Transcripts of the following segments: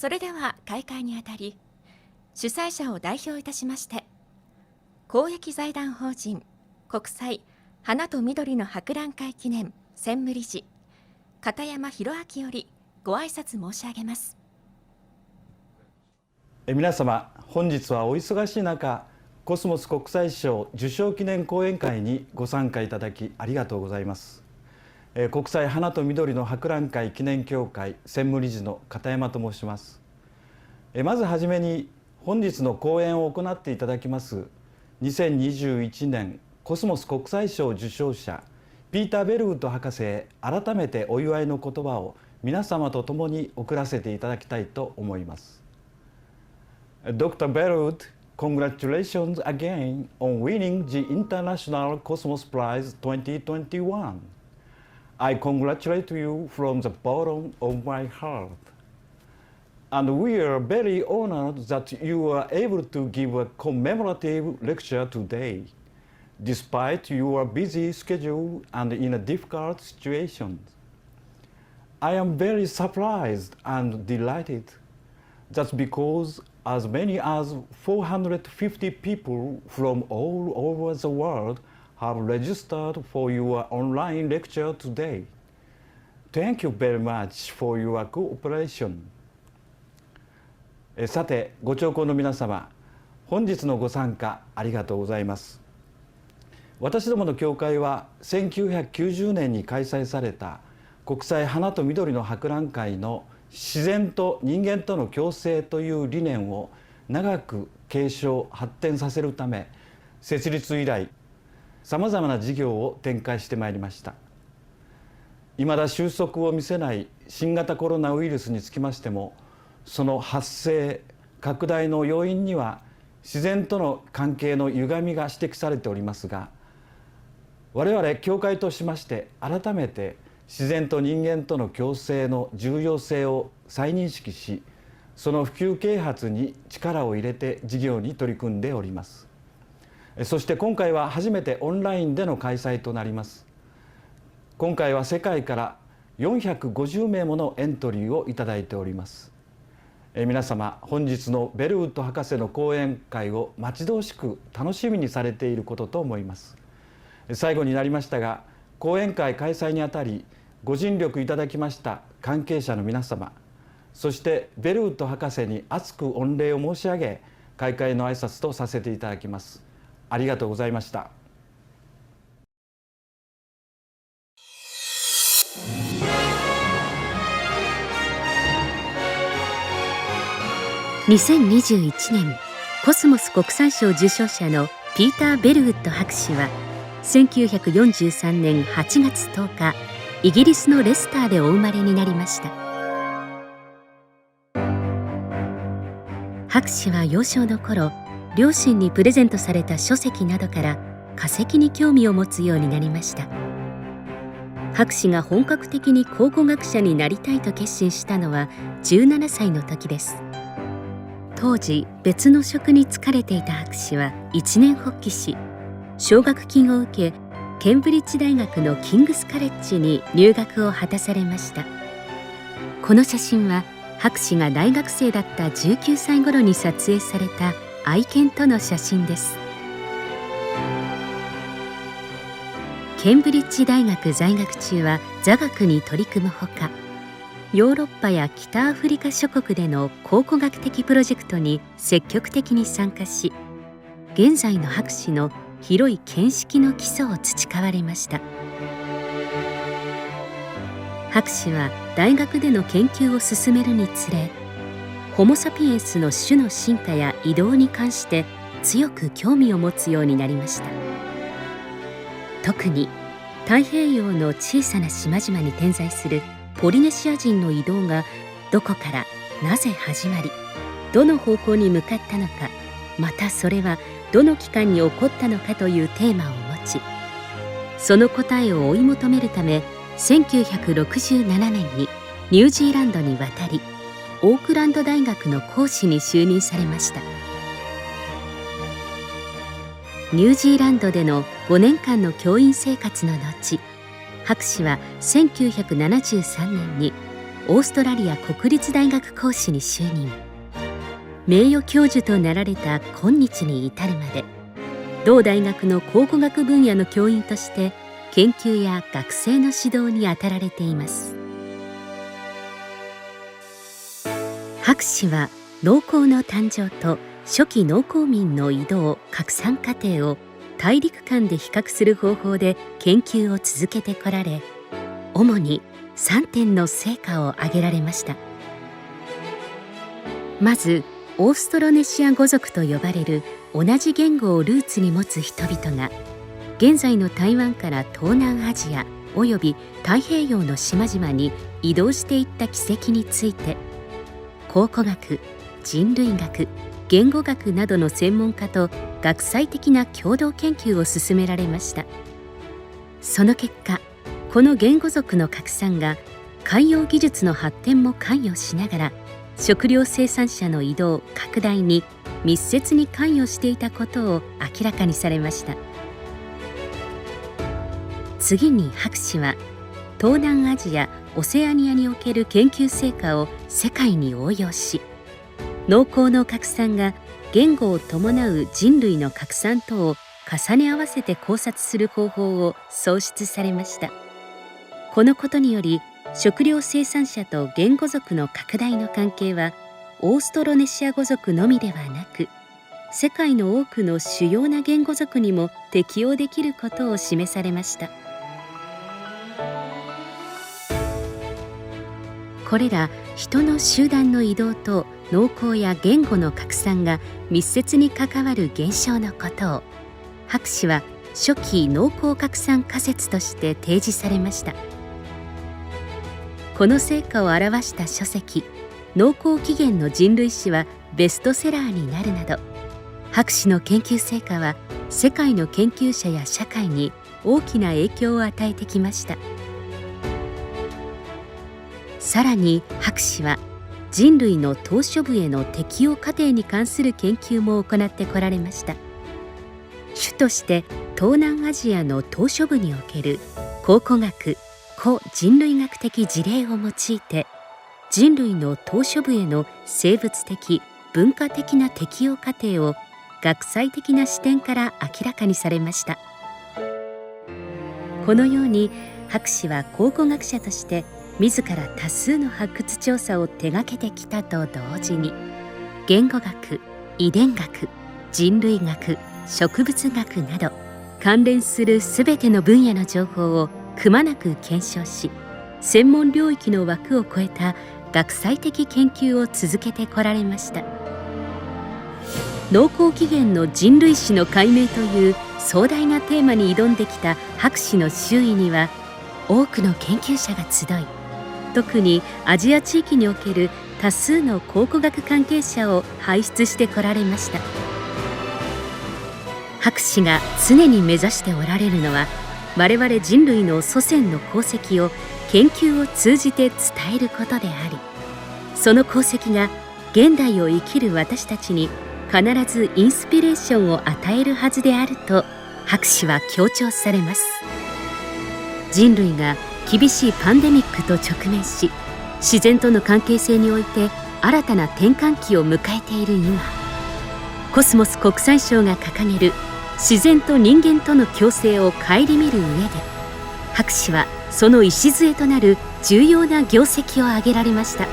それでは開会にあたり、主催者を代表いたしまして、公益財団法人国際花と緑の博覧会記念専務理事片山博明よりご挨拶申し上げます。皆様、本日はお忙しい中、コスモス国際賞受賞記念講演会にご参加いただきありがとうございます。国際花と緑の博覧会記念協会専務理事の片山と申します。まずはじめに本日の講演を行っていただきます2021年コスモス国際賞受賞者ピーター・ベルウッド博士へ改めてお祝いの言葉を皆様と共に送らせていただきたいと思います。Dr. Bellwood, congratulations again on winning the International Cosmos Prize 2021.I congratulate you from the bottom of my heart. And we are very honored that you are able to give a commemorative lecture today, despite your busy schedule and in a difficult situation. I am very surprised and delighted. That's because as many as 450 people from all over the world have registered for your online lecture today. Thank you very much for your cooperation. さて、ご聴講の皆様、本日のご参加ありがとうございます。私どもの協会は1990年に開催された国際花と緑の博覧会の自然と人間との共生という理念を長く継承発展させるため、設立以来さまざまな事業を展開してまいりました。いまだ収束を見せない新型コロナウイルスにつきましても、その発生拡大の要因には自然との関係の歪みが指摘されておりますが、我々協会としまして改めて自然と人間との共生の重要性を再認識し、その普及啓発に力を入れて事業に取り組んでおります。そして今回は初めてオンラインでの開催となります。今回は世界から450名ものエントリーをいただいております。皆様、本日のベルウッド博士の講演会を待ち遠しく楽しみにされていることと思います。最後になりましたが、講演会開催にあたりご尽力いただきました関係者の皆様、そしてベルウッド博士に厚く御礼を申し上げ、開会の挨拶とさせていただきます。ありがとうございました。2021年コスモス国際賞受賞者のピーター・ベルウッド博士は1943年8月10日、イギリスのレスターでお生まれになりました。博士は幼少の頃、両親にプレゼントされた書籍などから化石に興味を持つようになりました。博士が本格的に考古学者になりたいと決心したのは17歳の時です。当時別の職に就かれていた博士は一念発起し、奨学金を受けケンブリッジ大学のキングスカレッジに入学を果たされました。この写真は博士が大学生だった19歳頃に撮影された愛犬との写真です。ケンブリッジ大学在学中は座学に取り組むほか、ヨーロッパや北アフリカ諸国での考古学的プロジェクトに積極的に参加し、現在の博士の広い見識の基礎を培われました。博士は大学での研究を進めるにつれ、ホモ・サピエンスの種の進化や移動に関して強く興味を持つようになりました。特に太平洋の小さな島々に点在するポリネシア人の移動がどこからなぜ始まり、どの方向に向かったのか、またそれはどの期間に起こったのかというテーマを持ち、その答えを追い求めるため1967年にニュージーランドに渡り、オークランド大学の講師に就任されました。ニュージーランドでの5年間の教員生活の後、博士は1973年にオーストラリア国立大学講師に就任。名誉教授となられた今日に至るまで、同大学の考古学分野の教員として研究や学生の指導に当たられています。博士は農耕の誕生と初期農耕民の移動・拡散過程を大陸間で比較する方法で研究を続けてこられ、主に3点の成果を挙げられました。まず、オーストロネシア語族と呼ばれる同じ言語をルーツに持つ人々が、現在の台湾から東南アジアおよび太平洋の島々に移動していった軌跡について、考古学、人類学、言語学などの専門家と学際的な共同研究を進められました。その結果、この言語族の拡散が海洋技術の発展も関与しながら、食料生産者の移動・拡大に密接に関与していたことを明らかにされました。次に博士は、東南アジア・オセアニアにおける研究成果を世界に応用し、農耕の拡散が言語を伴う人類の拡散とを重ね合わせて考察する方法を創出されました。このことにより、食料生産者と言語族の拡大の関係はオーストロネシア語族のみではなく、世界の多くの主要な言語族にも適用できることを示されました。これら人の集団の移動と農耕や言語の拡散が密接に関わる現象のことを、博士は初期農耕拡散仮説として提示されました。この成果を表した書籍「農耕起源の人類史」はベストセラーになるなど、博士の研究成果は世界の研究者や社会に大きな影響を与えてきました。さらに博士は人類の島嶼部への適応過程に関する研究も行ってこられました。主として東南アジアの島嶼部における考古学・古人類学的事例を用いて、人類の島嶼部への生物的・文化的な適応過程を学際的な視点から明らかにされました。このように博士は考古学者として自ら多数の発掘調査を手がけてきたと同時に、言語学、遺伝学、人類学、植物学など関連するすべての分野の情報をくまなく検証し、専門領域の枠を超えた学際的研究を続けてこられました。農耕起源の人類史の解明という壮大なテーマに挑んできた博士の周囲には多くの研究者が集い、特にアジア地域における多数の考古学関係者を輩出してこられました。博士が常に目指しておられるのは、我々人類の祖先の功績を研究を通じて伝えることであり、その功績が現代を生きる私たちに必ずインスピレーションを与えるはずであると博士は強調されます。人類が厳しいパンデミックと直面し、自然との関係性において新たな転換期を迎えている今、コスモス国際賞が掲げる自然と人間との共生を顧みる上で、博士はその礎となる重要な業績を挙げられました。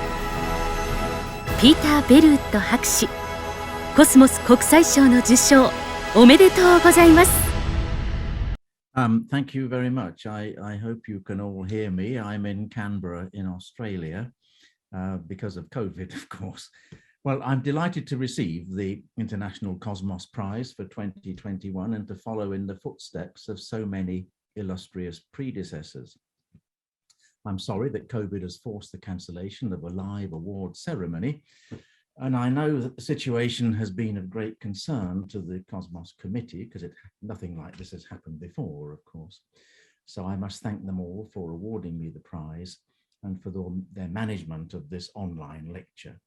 ピーター・ベルウッド博士、コスモス国際賞の受賞おめでとうございます。Thank you very much. I hope you can all hear me. I'm in Canberra in Australia because of COVID, of course. Well, I'm delighted to receive the International Cosmos Prize for 2021 and to follow in the footsteps of so many illustrious predecessors. I'm sorry that COVID has forced the cancellation of a live award ceremony, and I know that the situation has been of great concern to the Cosmos Committee because nothing like this has happened before, of course. So I must thank them all for awarding me the prize and for their management of this online lecture.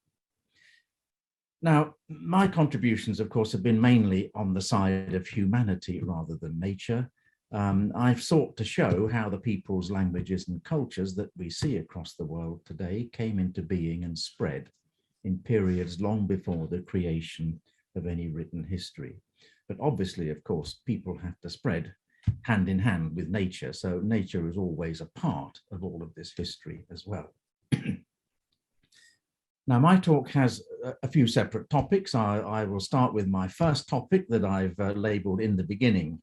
Now, my contributions, of course, have been mainly on the side of humanity rather than nature, I've sought to show how the peoples, languages, and cultures that we see across the world today came into being and spread in periods long before the creation of any written history. But obviously, of course, people have to spread hand in hand with nature. So nature is always a part of all of this history as well. Now, my talk has a few separate topics. I will start with my first topic that I've labeled in the beginning.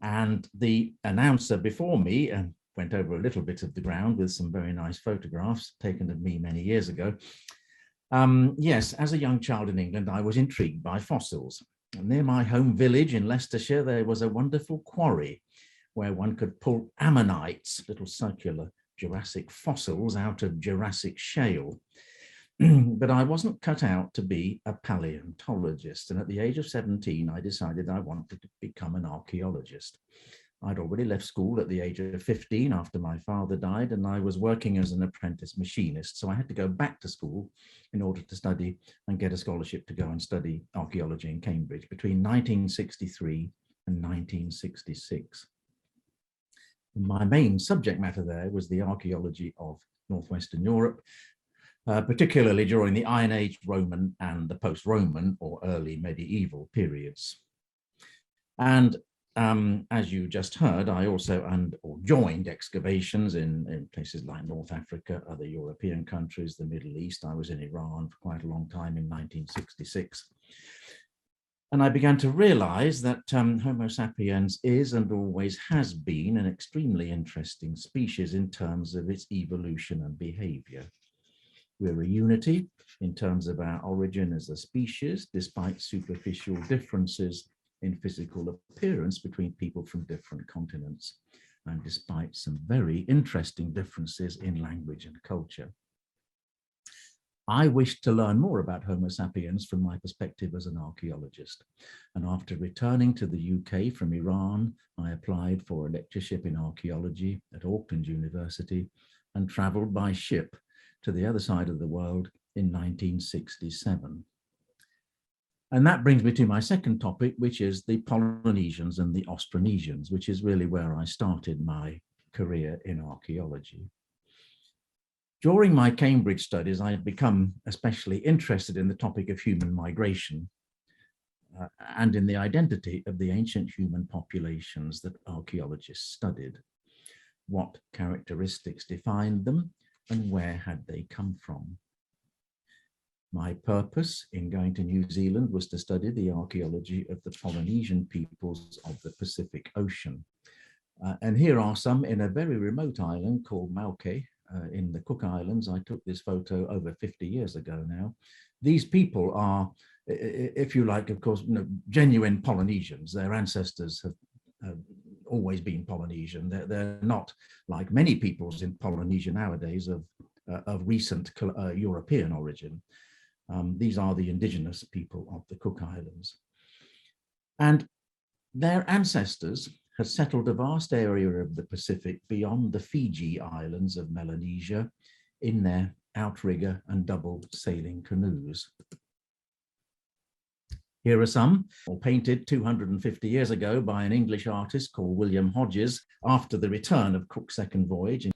And the announcer before me went over a little bit of the ground with some very nice photographs taken of me many years ago. Yes, as a young child in England, I was intrigued by fossils. And near my home village in Leicestershire, there was a wonderful quarry where one could pull ammonites, little circular Jurassic fossils, out of Jurassic shale. But I wasn't cut out to be a paleontologist. And at the age of 17, I decided I wanted to become an archaeologist. I'd already left school at the age of 15 after my father died, and I was working as an apprentice machinist. So I had to go back to school in order to study and get a scholarship to go and study archaeology in Cambridge between 1963 and 1966. My main subject matter there was the archaeology of Northwestern Europe, particularly during the Iron Age, Roman, and the post-Roman or early medieval periods. And as you just heard, I also joined excavations in places like North Africa, other European countries, the Middle East. I was in Iran for quite a long time in 1966. And I began to realize that Homo sapiens is and always has been an extremely interesting species in terms of its evolution and behavior. We're a unity in terms of our origin as a species, despite superficial differences in physical appearance between people from different continents, and despite some very interesting differences in language and culture. I wished to learn more about Homo sapiens from my perspective as an archaeologist. And after returning to the UK from Iran, I applied for a lectureship in archaeology at Auckland University and traveled by ship to the other side of the world in 1967. And that brings me to my second topic, which is the Polynesians and the Austronesians, which is really where I started my career in archaeology. During my Cambridge studies, I had become especially interested in the topic of human migration and in the identity of the ancient human populations that archaeologists studied. What characteristics defined them and where had they come from? My purpose in going to New Zealand was to study the archaeology of the Polynesian peoples of the Pacific Ocean. And here are some in a very remote island called Mauke in the Cook Islands. I took this photo over 50 years ago now. These people are, if you like, of course, genuine Polynesians. Their ancestors have always been Polynesian. They're not like many peoples in Polynesia nowadays of recent European origin. These are the indigenous people of the Cook Islands. And their ancestors had settled a vast area of the Pacific beyond the Fiji Islands of Melanesia in their outrigger and double sailing canoes. Here are some, all painted 250 years ago by an English artist called William Hodges after the return of Cook's second voyage.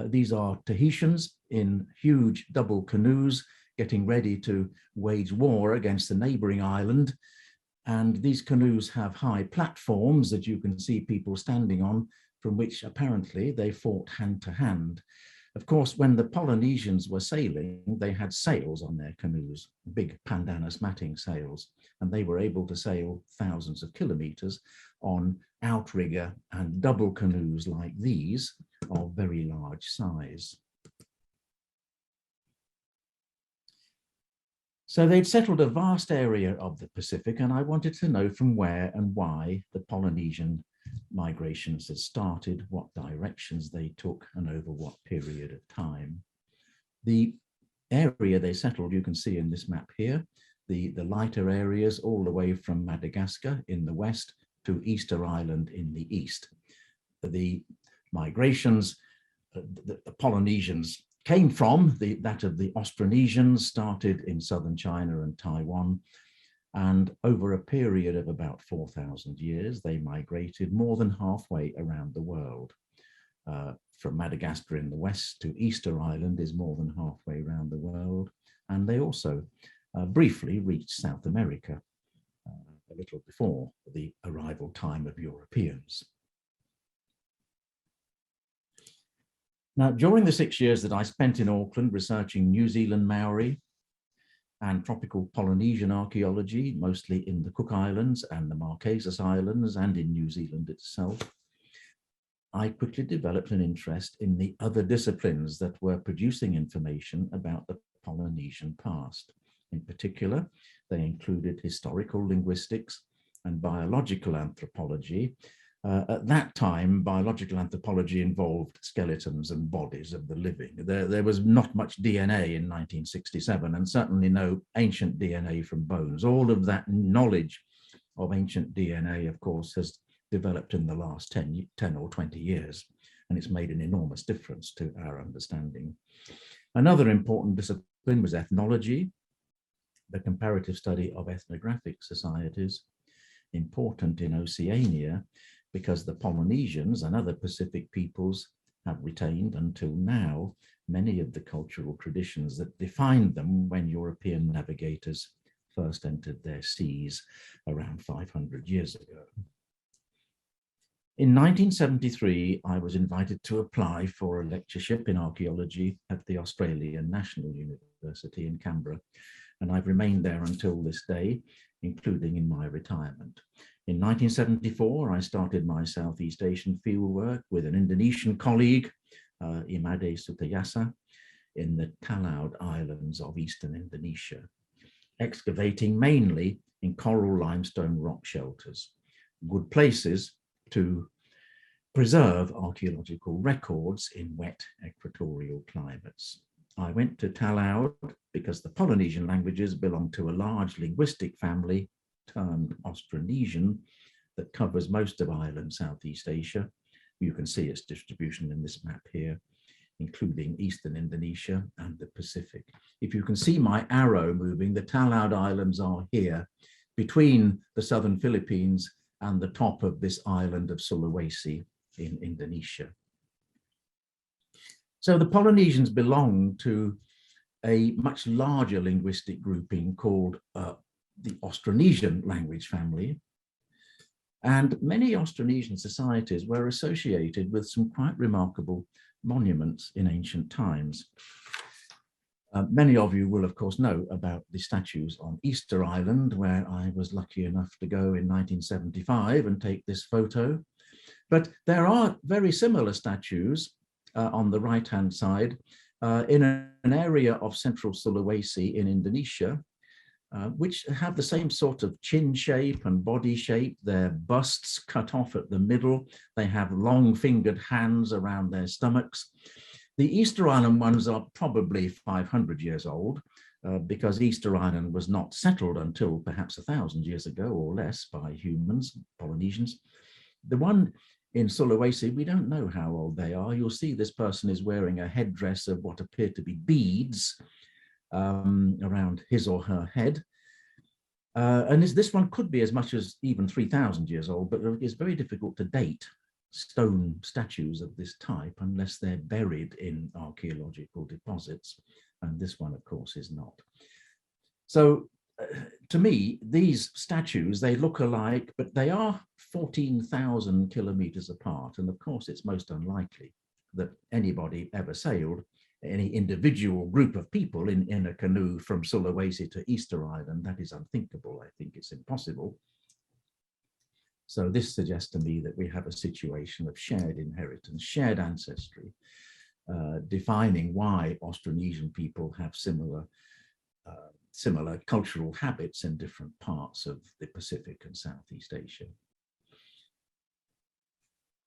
These are Tahitians in huge double canoes getting ready to wage war against the neighboring island. And these canoes have high platforms that you can see people standing on, from which apparently they fought hand to hand. Of course, when the Polynesians were sailing, they had sails on their canoes, big pandanus matting sails, and they were able to sail thousands of kilometers on outrigger and double canoes like these of very large size. So they'd settled a vast area of the Pacific, and I wanted to know from where and why the Polynesian migrations had started, what directions they took, and over what period of time. The area they settled, you can see in this map here, the lighter areas all the way from Madagascar in the west to Easter Island in the east. The migrations, the Polynesians came from that of the Austronesians, started in southern China and Taiwan, And over a period of about 4,000 years, they migrated more than halfway around the world. From Madagascar in the west to Easter Island is more than halfway around the world. And they also briefly reached South America a little before the arrival time of Europeans. Now, during the 6 years that I spent in Auckland researching New Zealand Maori and tropical Polynesian archaeology, mostly in the Cook Islands and the Marquesas Islands and in New Zealand itself, I quickly developed an interest in the other disciplines that were producing information about the Polynesian past. In particular, they included historical linguistics and biological anthropology. At that time, biological anthropology involved skeletons and bodies of the living. There was not much DNA in 1967, and certainly no ancient DNA from bones. All of that knowledge of ancient DNA, of course, has developed in the last 10 or 20 years, and it's made an enormous difference to our understanding. Another important discipline was ethnology, the comparative study of ethnographic societies, important in Oceania, because the Polynesians and other Pacific peoples have retained until now many of the cultural traditions that defined them when European navigators first entered their seas around 500 years ago. In 1973, I was invited to apply for a lectureship in archaeology at the Australian National University in Canberra, and I've remained there until this day, including in my retirement. In 1974, I started my Southeast Asian fieldwork with an Indonesian colleague, Imade Sutayasa, in the Talaud Islands of eastern Indonesia, excavating mainly in coral limestone rock shelters, good places to preserve archaeological records in wet equatorial climates. I went to Talaud because the Polynesian languages belong to a large linguistic family termed Austronesian that covers most of island Southeast Asia. You can see its distribution in this map here, including eastern Indonesia and the Pacific. If you can see my arrow moving, the Talaud Islands are here between the southern Philippines and the top of this island of Sulawesi in Indonesia. So the Polynesians belong to a much larger linguistic grouping called the Austronesian language family. And many Austronesian societies were associated with some quite remarkable monuments in ancient times. Many of you will, of course, know about the statues on Easter Island, where I was lucky enough to go in 1975 and take this photo. But there are very similar statues on the right-hand side in an area of central Sulawesi in Indonesia, which have the same sort of chin shape and body shape. Their busts cut off at the middle. They have long-fingered hands around their stomachs. The Easter Island ones are probably 500 years old because Easter Island was not settled until perhaps 1,000 years ago or less by humans, Polynesians. The one in Sulawesi, we don't know how old they are. You'll see this person is wearing a headdress of what appear to be beads around his or her head. And this one could be as much as even 3,000 years old, but it's very difficult to date stone statues of this type unless they're buried in archaeological deposits. And this one, of course, is not. So to me, these statues, they look alike, but they are 14,000 kilometers apart. And of course, it's most unlikely that anybody ever sailed, any individual group of people in a canoe from Sulawesi to Easter Island. That is unthinkable. I think it's impossible. So this suggests to me that we have a situation of shared inheritance, shared ancestry, defining why Austronesian people have similar cultural habits in different parts of the Pacific and Southeast Asia.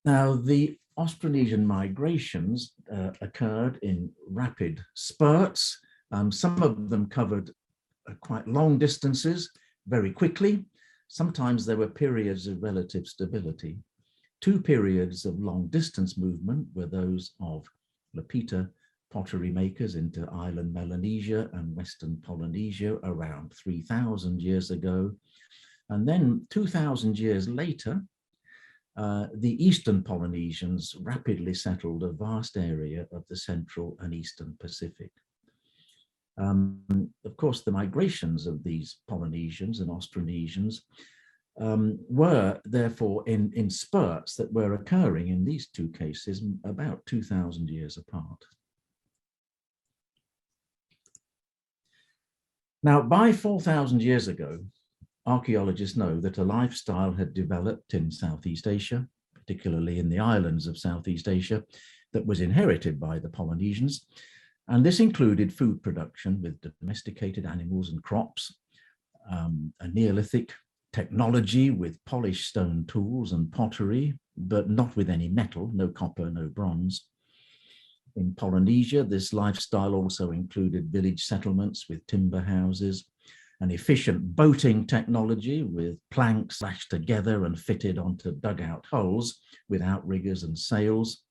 Now, the Austronesian migrations occurred in rapid spurts. Some of them covered quite long distances very quickly. Sometimes there were periods of relative stability. Two periods of long distance movement were those of Lapita pottery makers into island Melanesia and Western Polynesia around 3,000 years ago. And then 2,000 years later, the Eastern Polynesians rapidly settled a vast area of the Central and Eastern Pacific. Of course, the migrations of these Polynesians and Austronesians were therefore in spurts that were occurring in these two cases about 2,000 years apart. Now, by 4,000 years ago, archaeologists know that a lifestyle had developed in Southeast Asia, particularly in the islands of Southeast Asia, that was inherited by the Polynesians. And this included food production with domesticated animals and crops, a Neolithic technology with polished stone tools and pottery, but not with any metal, no copper, no bronze. In Polynesia, this lifestyle also included village settlements with timber houses, an efficient boating technology with planks lashed together and fitted onto dugout hulls with outriggers and sails.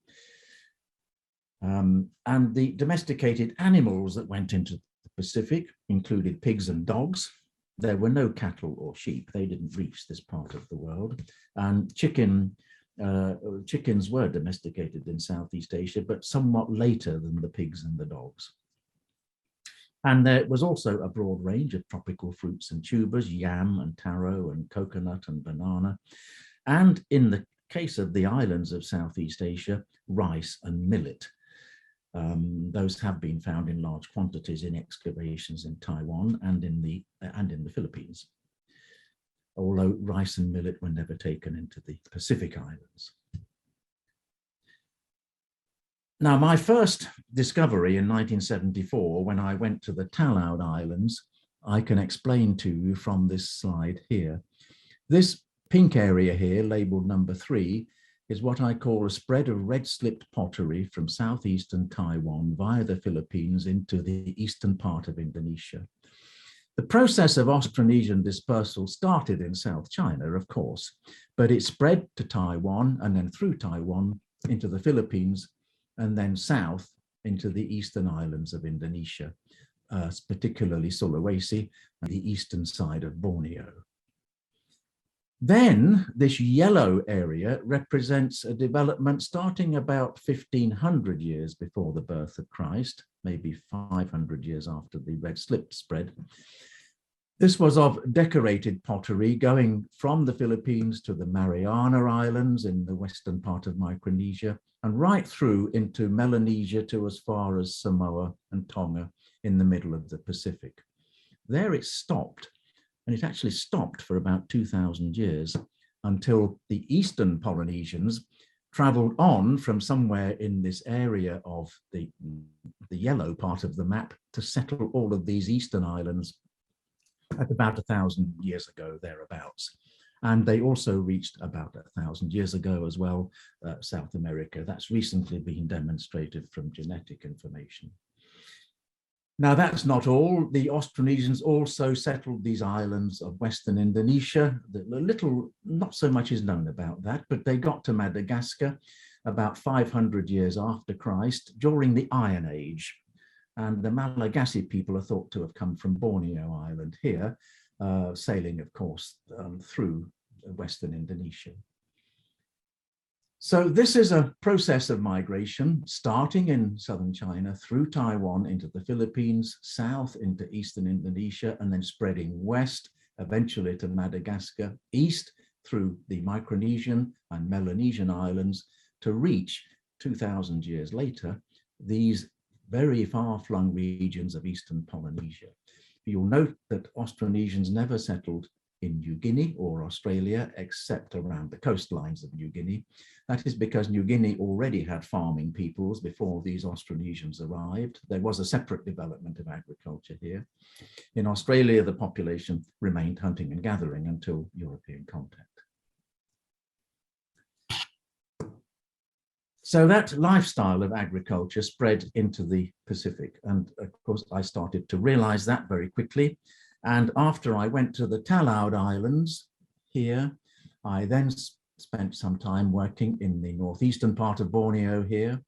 And the domesticated animals that went into the Pacific included pigs and dogs. There were no cattle or sheep. They didn't reach this part of the world. And chickens were domesticated in Southeast Asia, but somewhat later than the pigs and the dogs. And there was also a broad range of tropical fruits and tubers, yam and taro and coconut and banana. And in the case of the islands of Southeast Asia, rice and millet. Those have been found in large quantities in excavations in Taiwan and in the Philippines, although rice and millet were never taken into the Pacific Islands. Now, my first discovery in 1974, when I went to the Talaud Islands, I can explain to you from this slide here. This pink area here, labeled number 3, is what I call a spread of red-slipped pottery from southeastern Taiwan via the Philippines into the eastern part of Indonesia. The process of Austronesian dispersal started in South China, of course, but it spread to Taiwan and then through Taiwan into the Philippines and then south into the eastern islands of Indonesia, particularly Sulawesi and the eastern side of Borneo. Then this yellow area represents a development starting about 1,500 years before the birth of Christ, maybe 500 years after the red slip spread. This was of decorated pottery going from the Philippines to the Mariana Islands in the western part of Micronesia and right through into Melanesia to as far as Samoa and Tonga in the middle of the Pacific. There it stopped. And it actually stopped for about 2,000 years until the Eastern Polynesians traveled on from somewhere in this area of the yellow part of the map to settle all of these Eastern islands at about 1,000 years ago, thereabouts. And they also reached about 1,000 years ago as well, South America. That's recently been demonstrated from genetic information. Now, that's not all. The Austronesians also settled these islands of Western Indonesia. Not so much is known about that, but they got to Madagascar about 500 years after Christ during the Iron Age. And the Malagasy people are thought to have come from Borneo Island here, sailing, of course, through Western Indonesia. So this is a process of migration starting in southern China through Taiwan into the Philippines, south into eastern Indonesia, and then spreading west, eventually to Madagascar, east through the Micronesian and Melanesian islands to reach 2,000 years later, these very far-flung regions of eastern Polynesia. You'll note that Austronesians never settled in New Guinea or Australia, except around the coastlines of New Guinea. That is because New Guinea already had farming peoples before these Austronesians arrived. There was a separate development of agriculture here. In Australia, the population remained hunting and gathering until European contact. So that lifestyle of agriculture spread into the Pacific. And of course, I started to realize that very quickly. And after I went to the Talaud Islands here, I then spent some time working in the northeastern part of Borneo here,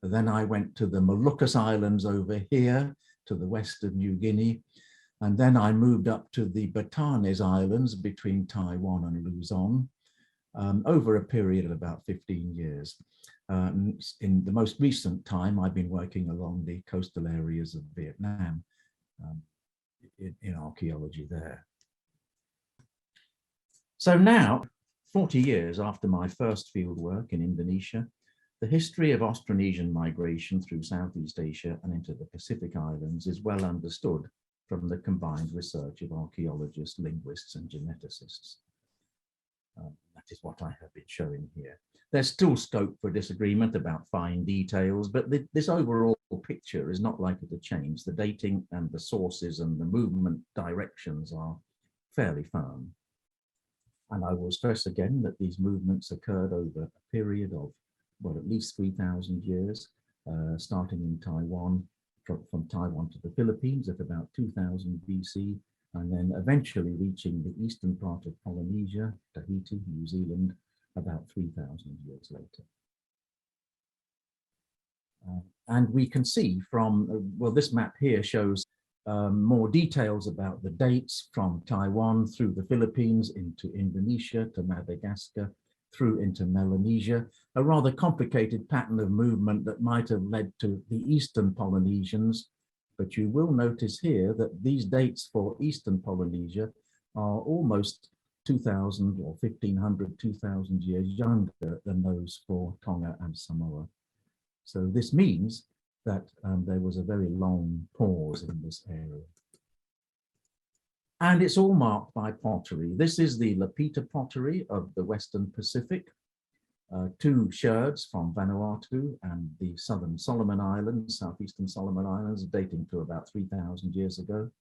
Then I went to the Moluccas Islands over here to the west of New Guinea. And then I moved up to the Batanes Islands between Taiwan and Luzon over a period of about 15 years. In the most recent time, I've been working along the coastal areas of Vietnam in archaeology there. So now, 40 years after my first field work in Indonesia, the history of Austronesian migration through Southeast Asia and into the Pacific Islands is well understood from the combined research of archaeologists, linguists, and geneticists. That is what I have been showing here. There's still scope for disagreement about fine details, but this overall picture is not likely to change. The dating and the sources and the movement directions are fairly firm. And I will stress again that these movements occurred over a period of, well, at least 3,000 years, starting in Taiwan, from Taiwan to the Philippines at about 2000 BC, and then eventually reaching the eastern part of Polynesia, Tahiti, New Zealand, about 3,000 years later. And we can see from, well, this map here shows more details about the dates from Taiwan through the Philippines into Indonesia to Madagascar, through into Melanesia, a rather complicated pattern of movement that might have led to the Eastern Polynesians. But you will notice here that these dates for Eastern Polynesia are almost 2,000 or 1,500, 2,000 years younger than those for Tonga and Samoa. So this means that there was a very long pause in this area. And it's all marked by pottery. This is the Lapita pottery of the Western Pacific, two sherds from Vanuatu and the Southern Solomon Islands, Southeastern Solomon Islands, dating to about 3,000 years ago.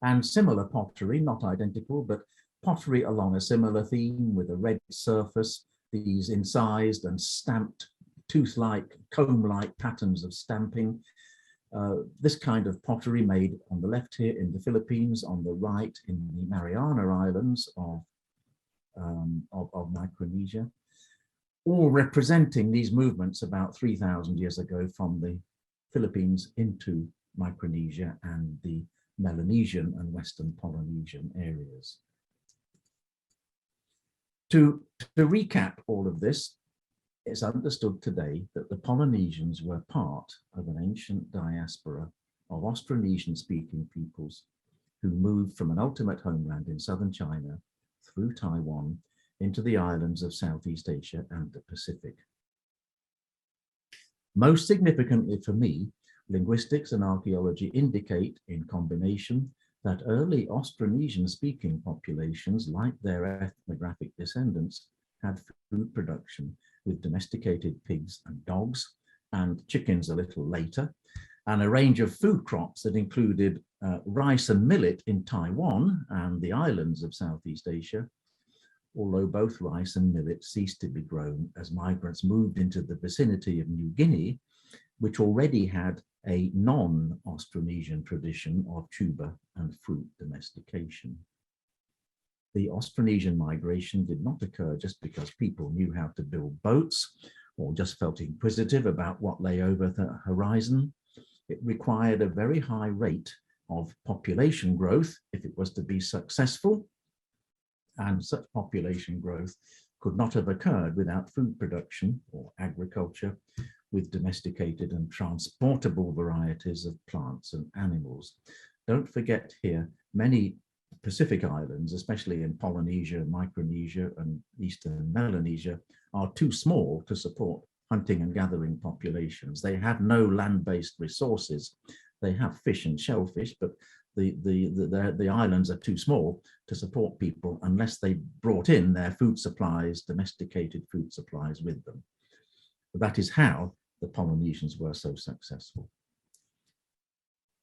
And similar pottery, not identical, but pottery along a similar theme with a red surface, these incised and stamped tooth-like, comb-like patterns of stamping. This kind of pottery made on the left here in the Philippines, on the right in the Mariana Islands of Micronesia, all representing these movements about 3,000 years ago from the Philippines into Micronesia and the Melanesian and Western Polynesian areas. To recap all of this, it's understood today that the Polynesians were part of an ancient diaspora of Austronesian-speaking peoples who moved from an ultimate homeland in southern China through Taiwan into the islands of Southeast Asia and the Pacific. Most significantly for me, linguistics and archaeology indicate in combination that early Austronesian-speaking populations, like their ethnographic descendants, had food production with domesticated pigs and dogs, and chickens a little later, and a range of food crops that included rice and millet in Taiwan and the islands of Southeast Asia, although both rice and millet ceased to be grown as migrants moved into the vicinity of New Guinea, which already had a non-Austronesian tradition of tuber and fruit domestication. The Austronesian migration did not occur just because people knew how to build boats or just felt inquisitive about what lay over the horizon. It required a very high rate of population growth if it was to be successful, and such population growth could not have occurred without food production or agriculture with domesticated and transportable varieties of plants and animals. Don't forget here, many Pacific islands, especially in Polynesia, Micronesia, and Eastern Melanesia, are too small to support hunting and gathering populations. They have no land-based resources. They have fish and shellfish, but the islands are too small to support people unless they brought in their food supplies, domesticated food supplies with them. But that is how the Polynesians were so successful.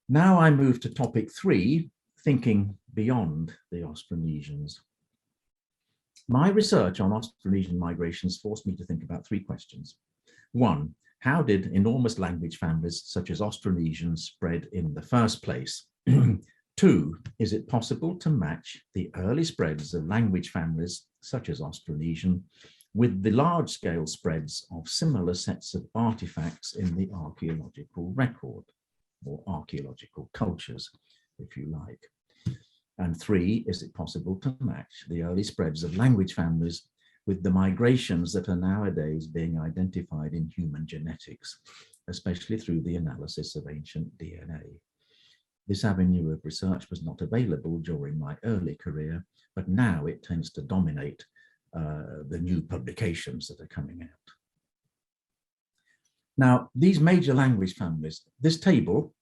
Now I move to topic 3, thinking beyond the Austronesians. My research on Austronesian migrations forced me to think about 3 questions. 1, how did enormous language families such as Austronesian spread in the first place? 2, is it possible to match the early spreads of language families such as Austronesian with the large-scale spreads of similar sets of artifacts in the archaeological record, or archaeological cultures, if you like. And 3, is it possible to match the early spreads of language families with the migrations that are nowadays being identified in human genetics, especially through the analysis of ancient DNA? This avenue of research was not available during my early career, but now it tends to dominate the new publications that are coming out. Now, these major language families, this table,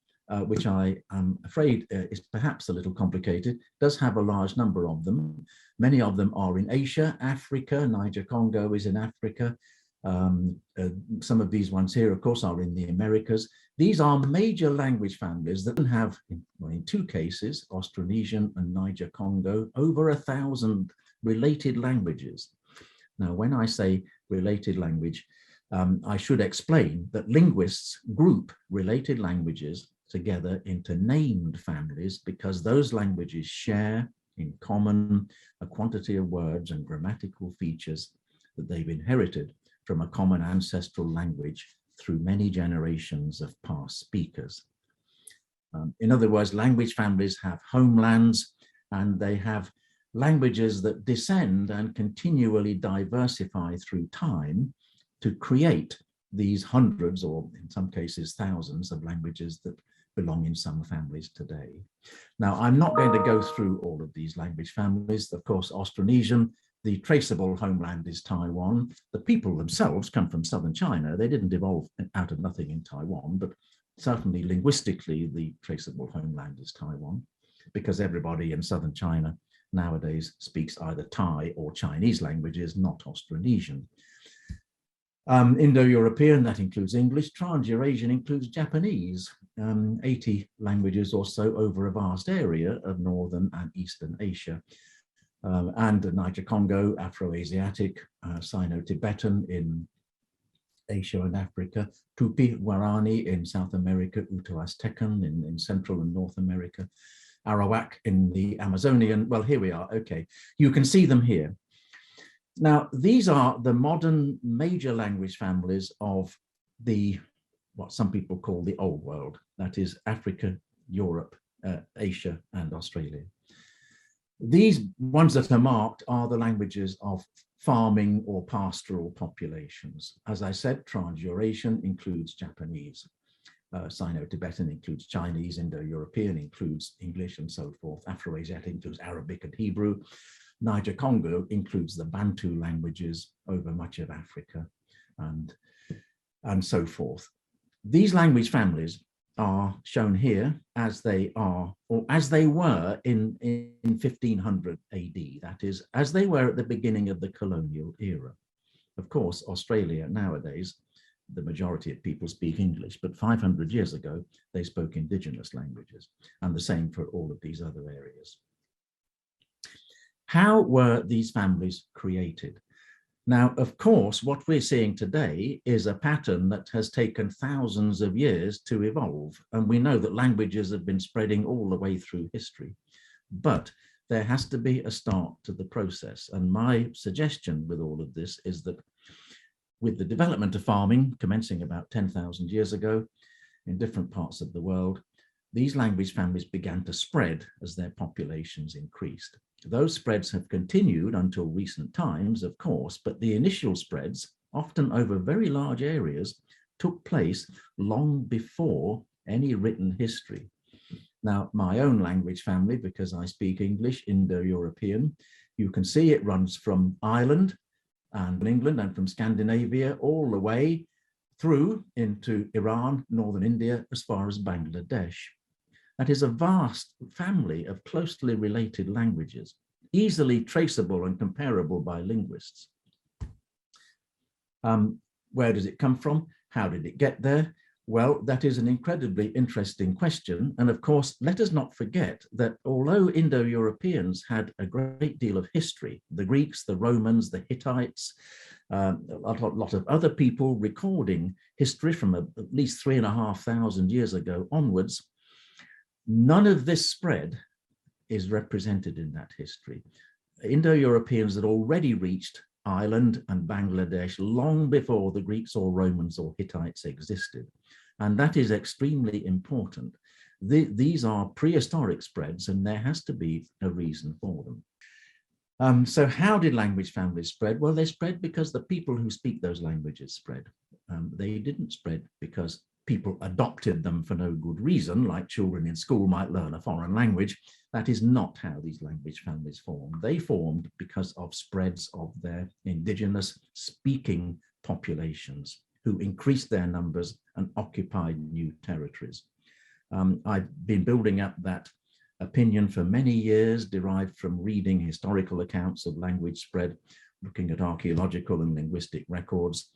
which I am afraid is perhaps a little complicated, does have a large number of them. Many of them are in Asia, Africa. Niger-Congo is in Africa. Some of these ones here, of course, are in the Americas. These are major language families that have, in 2 cases, Austronesian and Niger-Congo, over 1,000 related languages. Now, when I say related language, I should explain that linguists group related languages together into named families because those languages share in common a quantity of words and grammatical features that they've inherited from a common ancestral language through many generations of past speakers. In other words, language families have homelands and they have languages that descend and continually diversify through time to create these hundreds, or in some cases thousands, of languages that belong in some families today. Now, I'm not going to go through all of these language families. Of course, Austronesian, the traceable homeland is Taiwan. The people themselves come from southern China. They didn't evolve out of nothing in Taiwan, but certainly linguistically, the traceable homeland is Taiwan, because everybody in southern China nowadays speaks either Thai or Chinese languages, not Austronesian. Indo-European, that includes English. Trans-Eurasian includes Japanese, 80 languages or so over a vast area of northern and eastern Asia. And Niger-Congo, Afro-Asiatic, Sino-Tibetan in Asia and Africa, Tupi-Guarani in South America, Uto-Aztecan in Central and North America, Arawak in the Amazonian. Well, here we are. Okay, you can see them here. Now, these are the modern major language families of the, what some people call the old world, that is Africa, Europe, Asia, and Australia. These ones that are marked are the languages of farming or pastoral populations. As I said, Trans-Eurasian includes Japanese. Sino-Tibetan includes Chinese, Indo-European includes English and so forth. Afro-Asiatic includes Arabic and Hebrew. Niger-Congo includes the Bantu languages over much of Africa and so forth. These language families are shown here as they are, or as they were in 1500 AD, that is, as they were at the beginning of the colonial era. Of course, Australia nowadays, the majority of people speak English, but 500 years ago, they spoke indigenous languages, and the same for all of these other areas. How were these families created? Now, of course, what we're seeing today is a pattern that has taken thousands of years to evolve. And we know that languages have been spreading all the way through history, but there has to be a start to the process. And my suggestion with all of this is that with the development of farming, commencing about 10,000 years ago in different parts of the world, these language families began to spread as their populations increased. Those spreads have continued until recent times, of course, but the initial spreads, often over very large areas, took place long before any written history. Now, my own language family, because I speak English, Indo-European, you can see it runs from Ireland and England and from Scandinavia all the way through into Iran, northern India, as far as Bangladesh. That is a vast family of closely related languages, easily traceable and comparable by linguists. Where does it come from? How did it get there? Well, that is an incredibly interesting question. And of course, let us not forget that although Indo-Europeans had a great deal of history, the Greeks, the Romans, the Hittites, a lot of other people recording history from at least 3,500 years ago onwards, none of this spread is represented in that history. Indo-Europeans had already reached island and Bangladesh long before the Greeks or Romans or Hittites existed. And that is extremely important. These are prehistoric spreads, and there has to be a reason for them. So how did language families spread? Well, they spread because the people who speak those languages spread. They didn't spread because people adopted them for no good reason, like children in school might learn a foreign language. That is not how these language families formed. They formed because of spreads of their indigenous speaking populations who increased their numbers and occupied new territories. I've been building up that opinion for many years, derived from reading historical accounts of language spread, looking at archaeological and linguistic records.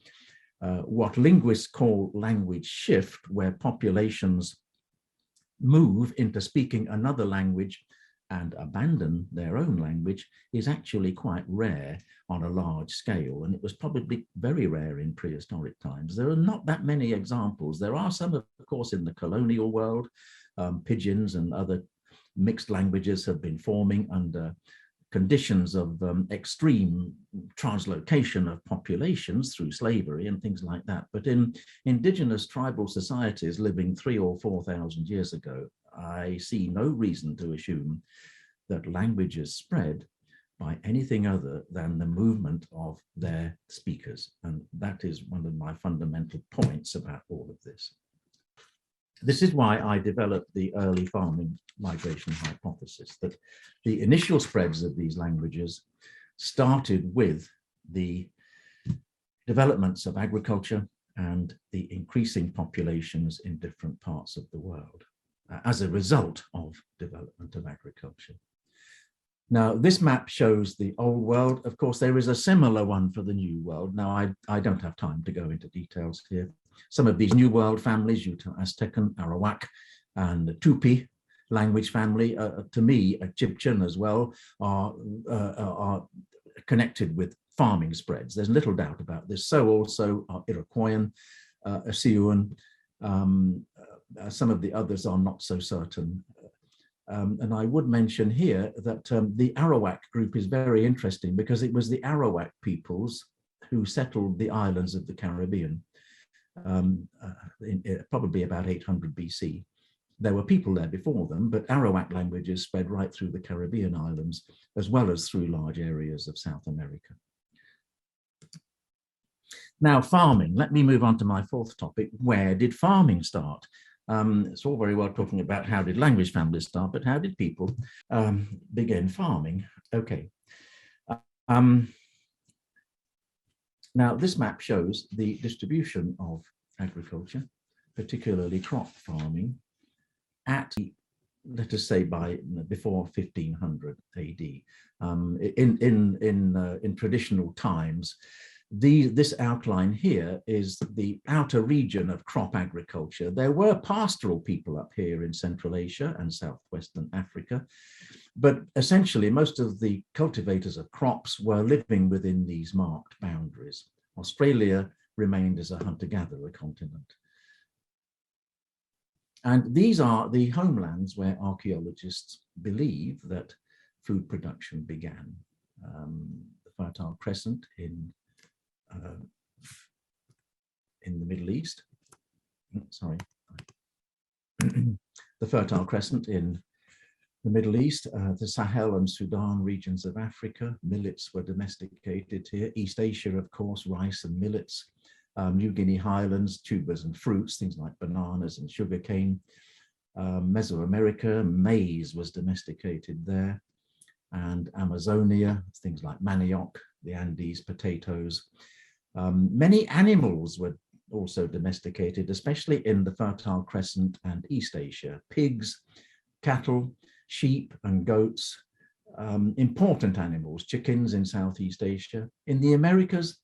What linguists call language shift, where populations move into speaking another language and abandon their own language, is actually quite rare on a large scale. And it was probably very rare in prehistoric times. There are not that many examples. There are some, of course, in the colonial world. Pidgins and other mixed languages have been forming under conditions of extreme translocation of populations through slavery and things like that. But in indigenous tribal societies living 3,000 or 4,000 years ago, I see no reason to assume that languages spread by anything other than the movement of their speakers. And that is one of my fundamental points about all of this. This is why I developed the early farming migration hypothesis, that the initial spreads of these languages started with the developments of agriculture and the increasing populations in different parts of the world as a result of development of agriculture. Now, this map shows the old world. Of course, there is a similar one for the new world. Now, I don't have time to go into details here. Some of these new world families, Uto-Aztecan, Arawak, and Tupi language family, to me, Chibchan as well, are connected with farming spreads. There's little doubt about this. So also are Iroquoian, Siouan. Some of the others are not so certain. And I would mention here that the Arawak group is very interesting because it was the Arawak peoples who settled the islands of the Caribbean, probably about 800 BC. There were people there before them, but Arawak languages spread right through the Caribbean islands, as well as through large areas of South America. Now, farming. Let me move on to my fourth topic. Where did farming start? It's all very well talking about how did language families start, but how did people begin farming? Okay. Now, this map shows the distribution of agriculture, particularly crop farming, at, let us say, before 1500 AD. In traditional times, this outline here is the outer region of crop agriculture. There were pastoral people up here in Central Asia and Southwestern Africa, but essentially most of the cultivators of crops were living within these marked boundaries. Australia remained as a hunter-gatherer continent. And these are the homelands where archaeologists believe that food production began. The Fertile Crescent in the Middle East, the Fertile Crescent in the Middle East, the Sahel and Sudan regions of Africa, millets were domesticated here. East Asia, of course, rice and millets. New Guinea highlands, tubers and fruits, things like bananas and sugarcane. Mesoamerica, maize was domesticated there. And Amazonia, things like manioc, the Andes, potatoes. Many animals were also domesticated, especially in the Fertile Crescent and East Asia. Pigs, cattle, sheep and goats, important animals, chickens in Southeast Asia. In the Americas,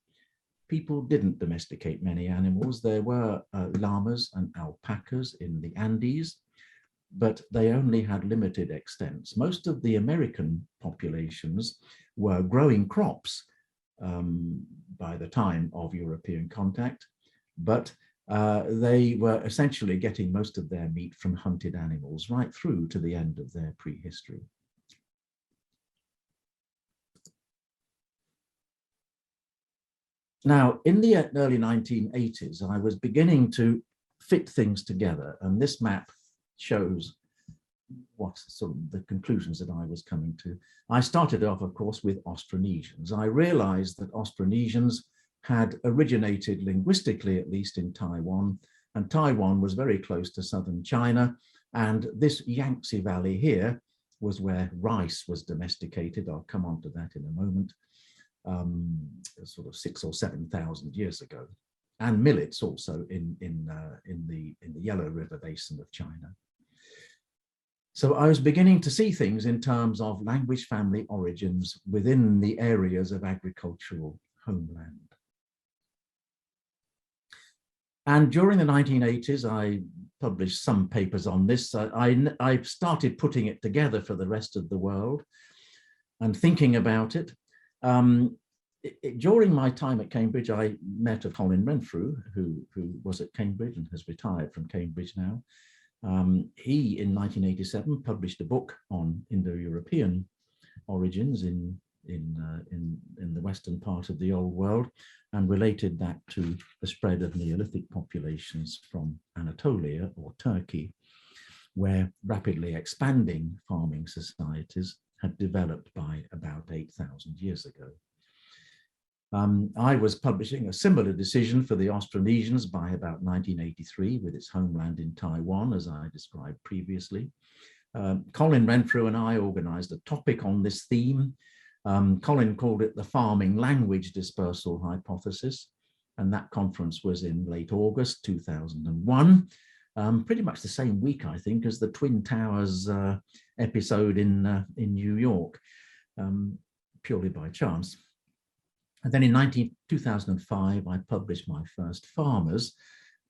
people didn't domesticate many animals. There were llamas and alpacas in the Andes, but they only had limited extents. Most of the American populations were growing crops by the time of European contact, but they were essentially getting most of their meat from hunted animals right through to the end of their prehistory. Now, in the early 1980s, I was beginning to fit things together, and this map shows what sort of the conclusions that I was coming to. I started off, of course, with Austronesians. I realized that Austronesians had originated linguistically, at least in Taiwan, and Taiwan was very close to southern China, and this Yangtze Valley here was where rice was domesticated. I'll come on to that in a moment, sort of 6,000 or 7,000 years ago, and millets also in the Yellow River basin of China. So I was beginning to see things in terms of language family origins within the areas of agricultural homeland. And during the 1980s, I published some papers on this. I started putting it together for the rest of the world and thinking about it. During my time at Cambridge, I met a Colin Renfrew, who was at Cambridge and has retired from Cambridge now. He, in 1987, published a book on Indo-European origins in the western part of the Old World, and related that to the spread of Neolithic populations from Anatolia or Turkey, where rapidly expanding farming societies had developed by about 8,000 years ago. I was publishing a similar decision for the Austronesians by about 1983 with its homeland in Taiwan, as I described previously. Colin Renfrew and I organized a topic on this theme. Colin called it the farming language dispersal hypothesis, and that conference was in late August 2001, pretty much the same week, I think, as the Twin Towers episode in New York, purely by chance. And then in 2005, I published my first Farmers.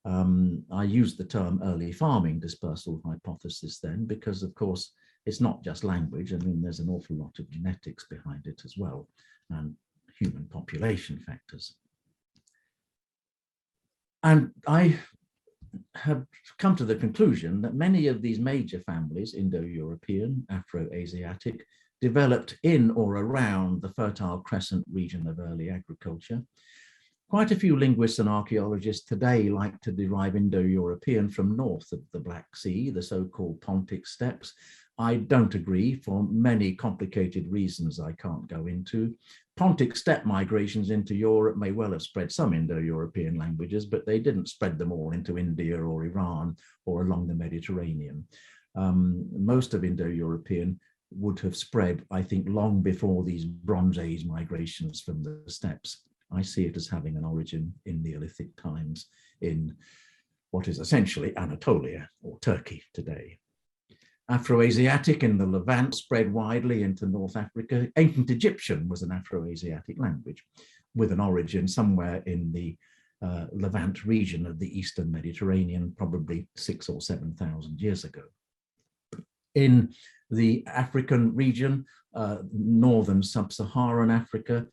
I used the term early farming dispersal hypothesis then, because of course, it's not just language. I mean, there's an awful lot of genetics behind it as well, and human population factors. And I have come to the conclusion that many of these major families, Indo-European, Afro-Asiatic, developed in or around the Fertile Crescent region of early agriculture. Quite a few linguists and archaeologists today like to derive Indo-European from north of the Black Sea, the so-called Pontic steppes. I don't agree for many complicated reasons I can't go into. Pontic steppe migrations into Europe may well have spread some Indo-European languages, but they didn't spread them all into India or Iran or along the Mediterranean. Most of Indo-European would have spread, I think, long before these Bronze Age migrations from the steppes. I see it as having an origin in Neolithic times in what is essentially Anatolia or Turkey today. Afro-Asiatic in the Levant spread widely into North Africa. Ancient Egyptian was an Afro-Asiatic language with an origin somewhere in the Levant region of the Eastern Mediterranean, probably 6,000 or 7,000 years ago. In the African region, northern sub-Saharan Africa,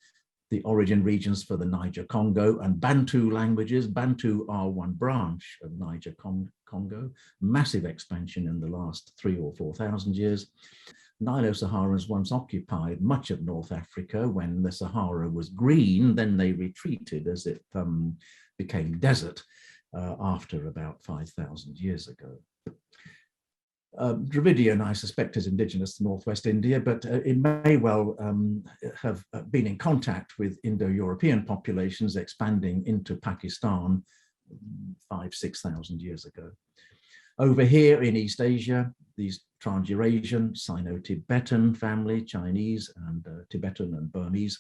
the origin regions for the Niger-Congo and Bantu languages. Bantu are one branch of Niger-Congo, massive expansion in the last 3,000 or 4,000 years. Nilo-Saharans once occupied much of North Africa. When the Sahara was green, then they retreated as it became desert after about 5,000 years ago. Dravidian, I suspect, is indigenous to northwest India, but it may well have been in contact with Indo-European populations expanding into Pakistan 5,000 to 6,000 years ago. Over here in East Asia, these Trans-Eurasian, Sino-Tibetan family, Chinese and Tibetan and Burmese,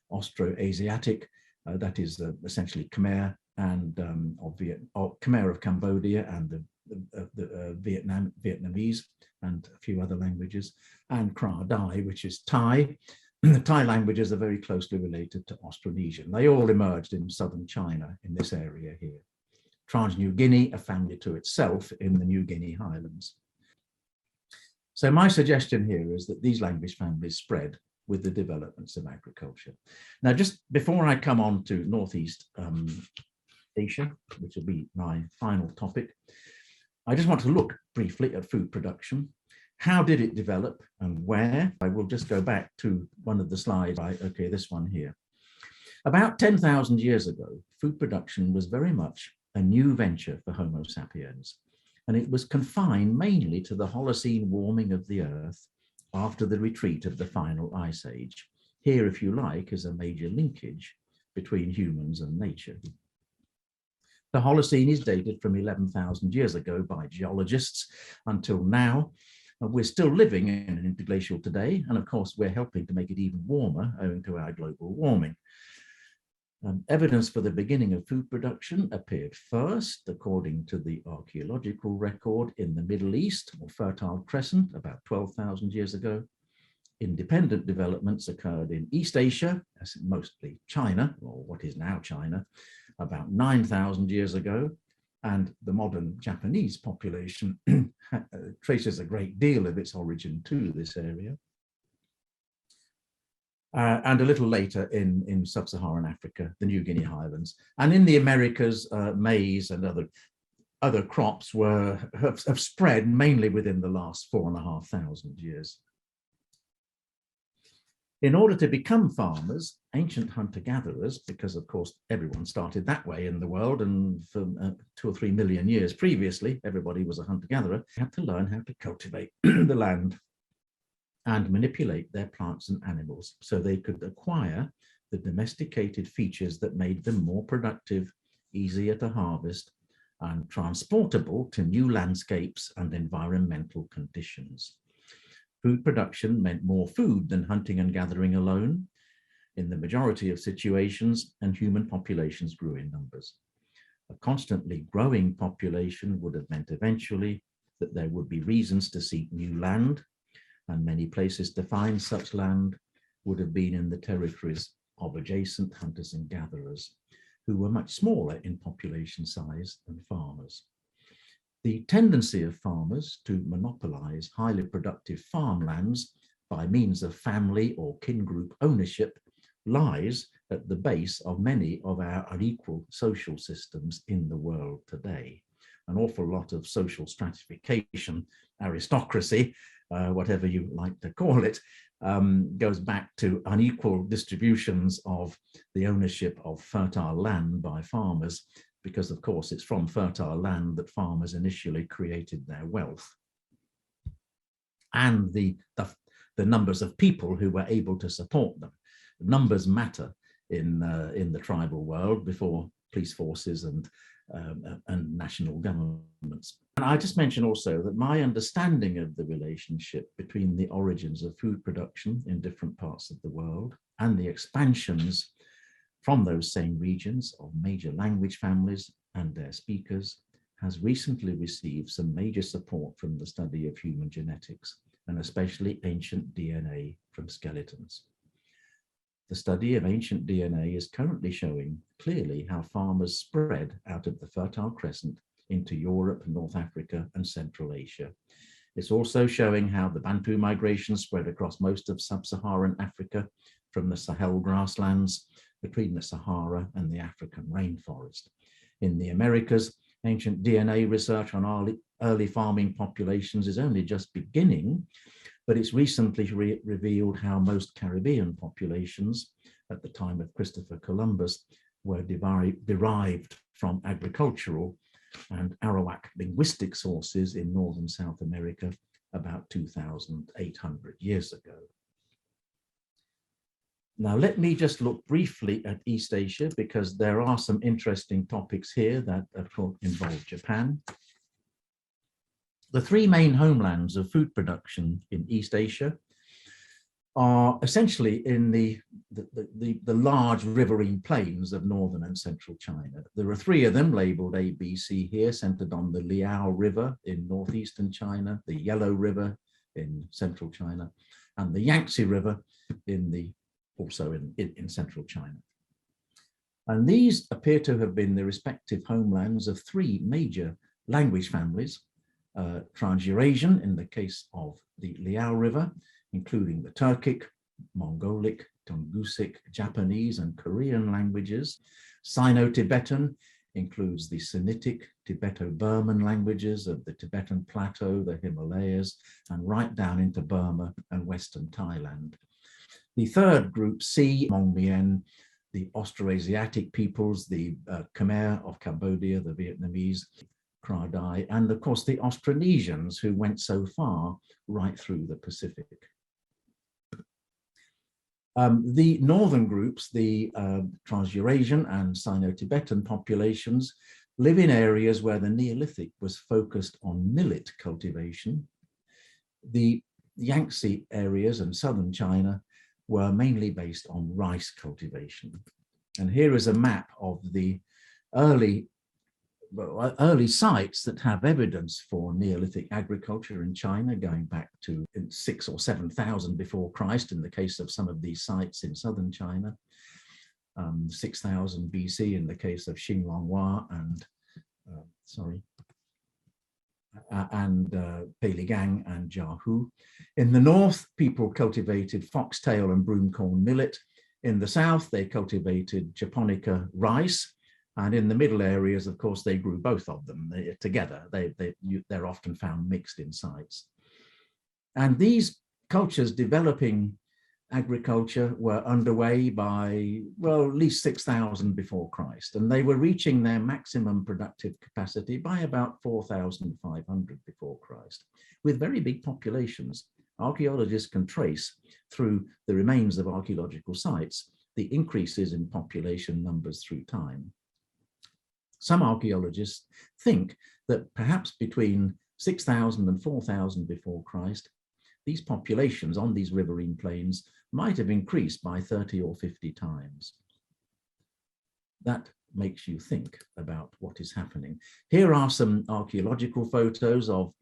Austro-Asiatic, that is essentially Khmer and Khmer of Cambodia and the Vietnamese and a few other languages, and Kra Dai, which is Thai. The Thai languages are very closely related to Austronesian. They all emerged in southern China in this area here. Trans-New Guinea, a family to itself in the New Guinea highlands. So my suggestion here is that these language families spread with the developments of agriculture. Now, just before I come on to Northeast Asia, which will be my final topic, I just want to look briefly at food production. How did it develop and where? I will just go back to one of the slides. Okay, this one here. About 10,000 years ago, food production was very much a new venture for Homo sapiens, and it was confined mainly to the Holocene warming of the Earth after the retreat of the final ice age. Here, if you like, is a major linkage between humans and nature. The Holocene is dated from 11,000 years ago by geologists until now. We're still living in an interglacial today, and of course, we're helping to make it even warmer owing to our global warming. Evidence for the beginning of food production appeared first, according to the archaeological record, in the Middle East, or Fertile Crescent, about 12,000 years ago. Independent developments occurred in East Asia, mostly China, or what is now China, about 9,000 years ago. And the modern Japanese population traces a great deal of its origin to this area. And a little later in sub-Saharan Africa, the New Guinea highlands. And in the Americas, maize and other crops have spread mainly within the last 4,500 years. In order to become farmers, ancient hunter-gatherers, because of course everyone started that way in the world, and for 2 or 3 million years previously, everybody was a hunter-gatherer, had to learn how to cultivate the land and manipulate their plants and animals so they could acquire the domesticated features that made them more productive, easier to harvest, and transportable to new landscapes and environmental conditions. Food production meant more food than hunting and gathering alone in the majority of situations, and human populations grew in numbers. A constantly growing population would have meant eventually that there would be reasons to seek new land, and many places to find such land would have been in the territories of adjacent hunters and gatherers, who were much smaller in population size than farmers. The tendency of farmers to monopolize highly productive farmlands by means of family or kin group ownership lies at the base of many of our unequal social systems in the world today. An awful lot of social stratification, aristocracy, whatever you like to call it, goes back to unequal distributions of the ownership of fertile land by farmers, because of course it's from fertile land that farmers initially created their wealth. And the numbers of people who were able to support them. Numbers matter in the tribal world before police forces and national governments. And I just mention also that my understanding of the relationship between the origins of food production in different parts of the world and the expansions from those same regions of major language families and their speakers has recently received some major support from the study of human genetics, and especially ancient DNA from skeletons. The study of ancient DNA is currently showing clearly how farmers spread out of the Fertile Crescent into Europe, North Africa, and Central Asia. It's also showing how the Bantu migration spread across most of sub-Saharan Africa from the Sahel grasslands between the Sahara and the African rainforest. In the Americas, ancient DNA research on early farming populations is only just beginning, but it's recently revealed how most Caribbean populations at the time of Christopher Columbus were derived from agricultural and Arawak linguistic sources in Northern South America about 2,800 years ago. Now, let me just look briefly at East Asia, because there are some interesting topics here that, of course, involve Japan. The 3 main homelands of food production in East Asia are essentially in the large riverine plains of northern and central China. There are 3 of them labeled A, B, C here, centered on the Liao River in northeastern China, the Yellow River in central China, and the Yangtze River also in central China. And these appear to have been the respective homelands of 3 major language families, Trans-Eurasian in the case of the Liao River, including the Turkic, Mongolic, Tungusic, Japanese, and Korean languages. Sino-Tibetan includes the Sinitic, Tibeto-Burman languages of the Tibetan Plateau, the Himalayas, and right down into Burma and Western Thailand. The third group, C, Hmong-Mien, the Austroasiatic peoples, the Khmer of Cambodia, the Vietnamese, Kra Dai, and of course the Austronesians who went so far right through the Pacific. The northern groups, the Trans-Eurasian and Sino-Tibetan populations, live in areas where the Neolithic was focused on millet cultivation. The Yangtze areas and southern China were mainly based on rice cultivation. And here is a map of the early sites that have evidence for Neolithic agriculture in China, going back to 6,000 or 7,000 before Christ in the case of some of these sites in southern China, 6,000 BC in the case of Xinglonghua and Peiligang and Jiahu. In the north, people cultivated foxtail and broomcorn millet. In the south, they cultivated japonica rice. And in the middle areas, of course, they grew both of them together. They're often found mixed in sites. And these cultures developing agriculture were underway by, well, at least 6,000 before Christ. And they were reaching their maximum productive capacity by about 4,500 before Christ, with very big populations. Archaeologists can trace through the remains of archaeological sites the increases in population numbers through time. Some archaeologists think that perhaps between 6,000 and 4,000 before Christ, these populations on these riverine plains might have increased by 30 or 50 times. That makes you think about what is happening. Here are some archaeological photos of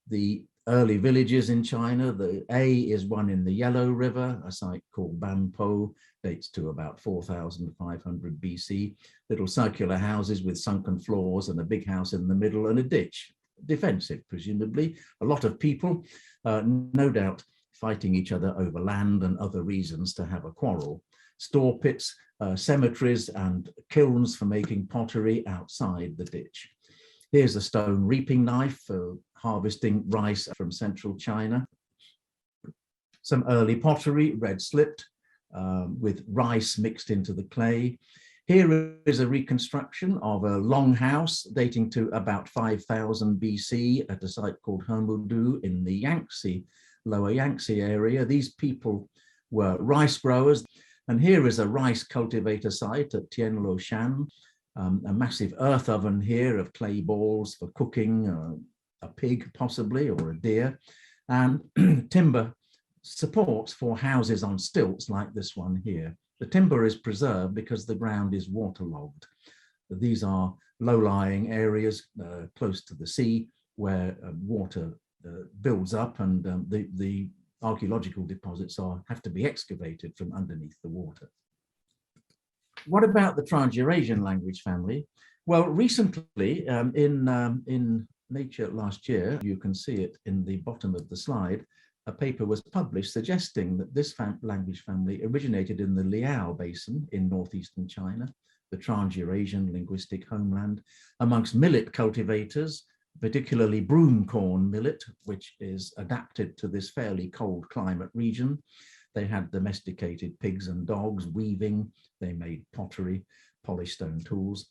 the early villages in China. The A is one in the Yellow River, a site called Banpo, dates to about 4,500 BC. Little circular houses with sunken floors and a big house in the middle and a ditch, defensive presumably. A lot of people, no doubt fighting each other over land and other reasons to have a quarrel. Store pits, cemeteries and kilns for making pottery outside the ditch. Here's a stone reaping knife for harvesting rice from central China. Some early pottery, red slipped, with rice mixed into the clay. Here is a reconstruction of a long house dating to about 5,000 BC at a site called Hermudu in the Yangtze, lower Yangtze area. These people were rice growers. And here is a rice cultivator site at Tianluoshan, a massive earth oven here of clay balls for cooking, a pig possibly, or a deer, and timber supports for houses on stilts like this one here. The timber is preserved because the ground is waterlogged. These are low-lying areas close to the sea where water builds up, and the archaeological deposits have to be excavated from underneath the water. What about the Trans-Eurasian language family? Well, recently in Nature last year, you can see it in the bottom of the slide, a paper was published suggesting that this language family originated in the Liao Basin in northeastern China, the Trans-Eurasian linguistic homeland, amongst millet cultivators, particularly broomcorn millet, which is adapted to this fairly cold climate region. They had domesticated pigs and dogs, weaving, they made pottery, polished stone tools.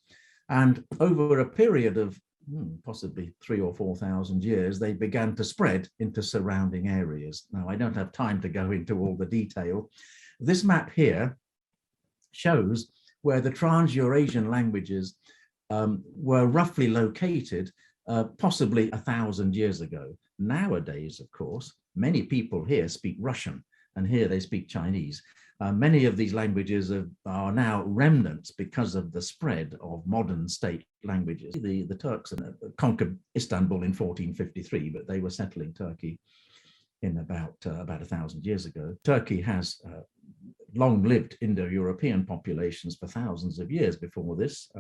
And over a period of possibly 3,000 or 4,000 years, they began to spread into surrounding areas. Now, I don't have time to go into all the detail. This map here shows where the Trans-Eurasian languages were roughly located possibly 1,000 years ago. Nowadays, of course, many people here speak Russian, and here they speak Chinese. Many of these languages are now remnants because of the spread of modern state languages. The Turks conquered Istanbul in 1453, but they were settling Turkey in about 1,000 years ago. Turkey has long-lived Indo-European populations for thousands of years before this,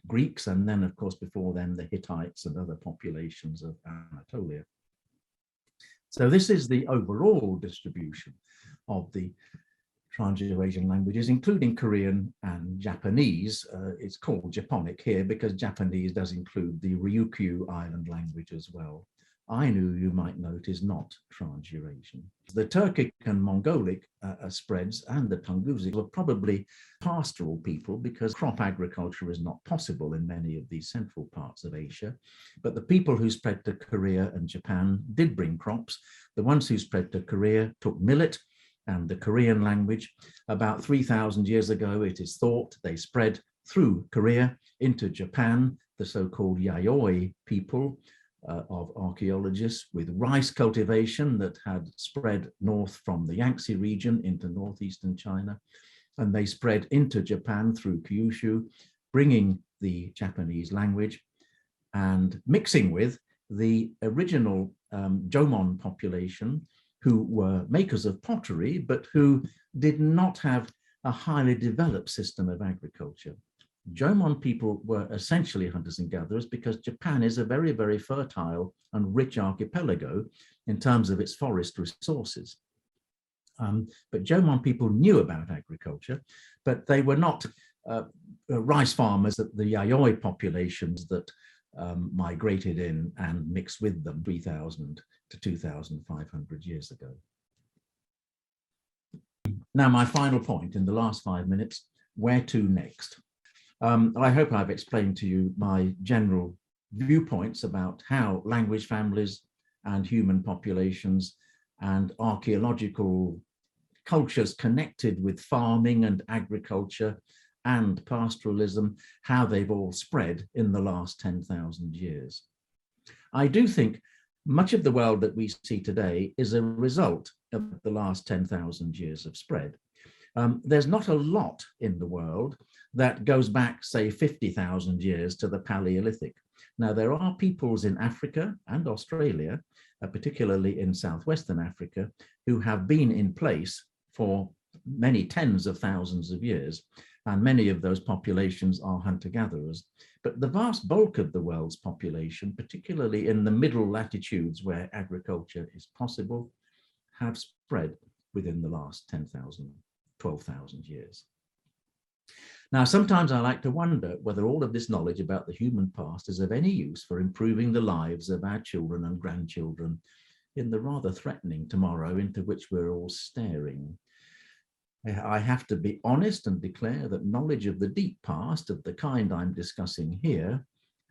Greeks, and then, of course, before them, the Hittites and other populations of Anatolia. So this is the overall distribution of the Trans-Eurasian languages, including Korean and Japanese. It's called Japonic here because Japanese does include the Ryukyu island language as well. Ainu, you might note, is not Trans-Eurasian. The Turkic and Mongolic spreads and the Tungusic were probably pastoral people because crop agriculture is not possible in many of these central parts of Asia. But the people who spread to Korea and Japan did bring crops. The ones who spread to Korea took millet and the Korean language. About 3,000 years ago, it is thought they spread through Korea into Japan, the so-called Yayoi people, of archaeologists, with rice cultivation that had spread north from the Yangtze region into northeastern China. And they spread into Japan through Kyushu, bringing the Japanese language and mixing with the original Jomon population, who were makers of pottery, but who did not have a highly developed system of agriculture. Jomon people were essentially hunters and gatherers because Japan is a very, very fertile and rich archipelago in terms of its forest resources. But Jomon people knew about agriculture, but they were not rice farmers that the Yayoi populations that migrated in and mixed with them 3,000 to 2,500 years ago. Now, my final point in the last 5 minutes, where to next? I hope I've explained to you my general viewpoints about how language families and human populations and archaeological cultures connected with farming and agriculture and pastoralism, how they've all spread in the last 10,000 years. I do think much of the world that we see today is a result of the last 10,000 years of spread. There's not a lot in the world that goes back, say, 50,000 years to the Paleolithic. Now, there are peoples in Africa and Australia, particularly in southwestern Africa, who have been in place for many tens of thousands of years, and many of those populations are hunter-gatherers. But the vast bulk of the world's population, particularly in the middle latitudes where agriculture is possible, have spread within the last 10,000, 12,000 years. Now, sometimes I like to wonder whether all of this knowledge about the human past is of any use for improving the lives of our children and grandchildren in the rather threatening tomorrow into which we're all staring. I have to be honest and declare that knowledge of the deep past of the kind I'm discussing here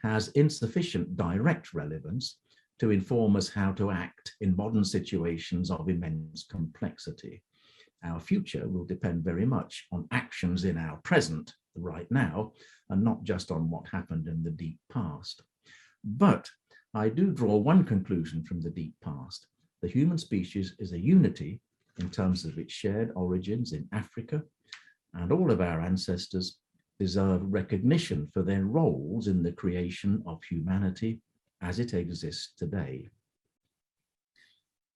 has insufficient direct relevance to inform us how to act in modern situations of immense complexity. Our future will depend very much on actions in our present, right now, and not just on what happened in the deep past. But I do draw one conclusion from the deep past. The human species is a unity in terms of its shared origins in Africa, and all of our ancestors deserve recognition for their roles in the creation of humanity as it exists today.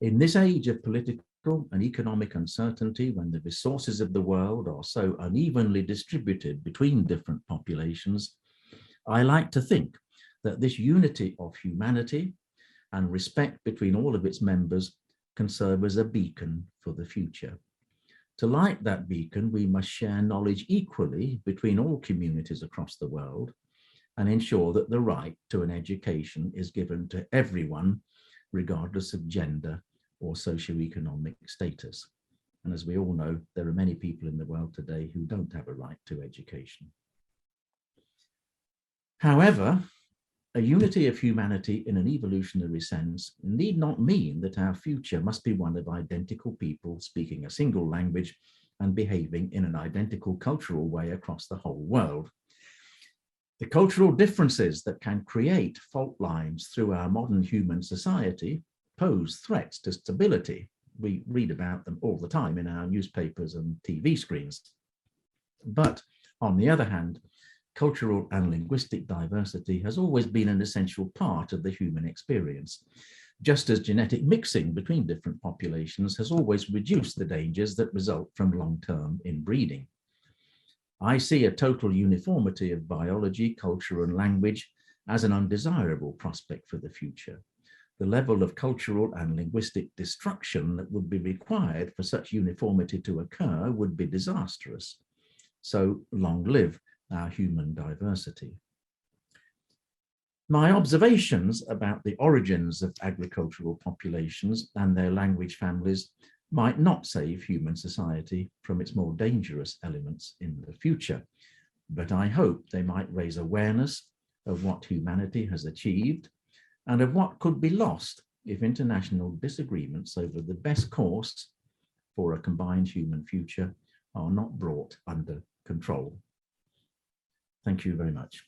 In this age of political and economic uncertainty, when the resources of the world are so unevenly distributed between different populations, I like to think that this unity of humanity and respect between all of its members can serve as a beacon for the future. To light that beacon, we must share knowledge equally between all communities across the world and ensure that the right to an education is given to everyone, regardless of gender or socioeconomic status. And as we all know, there are many people in the world today who don't have a right to education. However, a unity of humanity in an evolutionary sense need not mean that our future must be one of identical people speaking a single language and behaving in an identical cultural way across the whole world. The cultural differences that can create fault lines through our modern human society pose threats to stability. We read about them all the time in our newspapers and TV screens. But on the other hand, cultural and linguistic diversity has always been an essential part of the human experience, just as genetic mixing between different populations has always reduced the dangers that result from long-term inbreeding. I see a total uniformity of biology, culture, and language as an undesirable prospect for the future. The level of cultural and linguistic destruction that would be required for such uniformity to occur would be disastrous. So long live our human diversity. My observations about the origins of agricultural populations and their language families might not save human society from its more dangerous elements in the future, but I hope they might raise awareness of what humanity has achieved and of what could be lost if international disagreements over the best course for a combined human future are not brought under control. Thank you very much.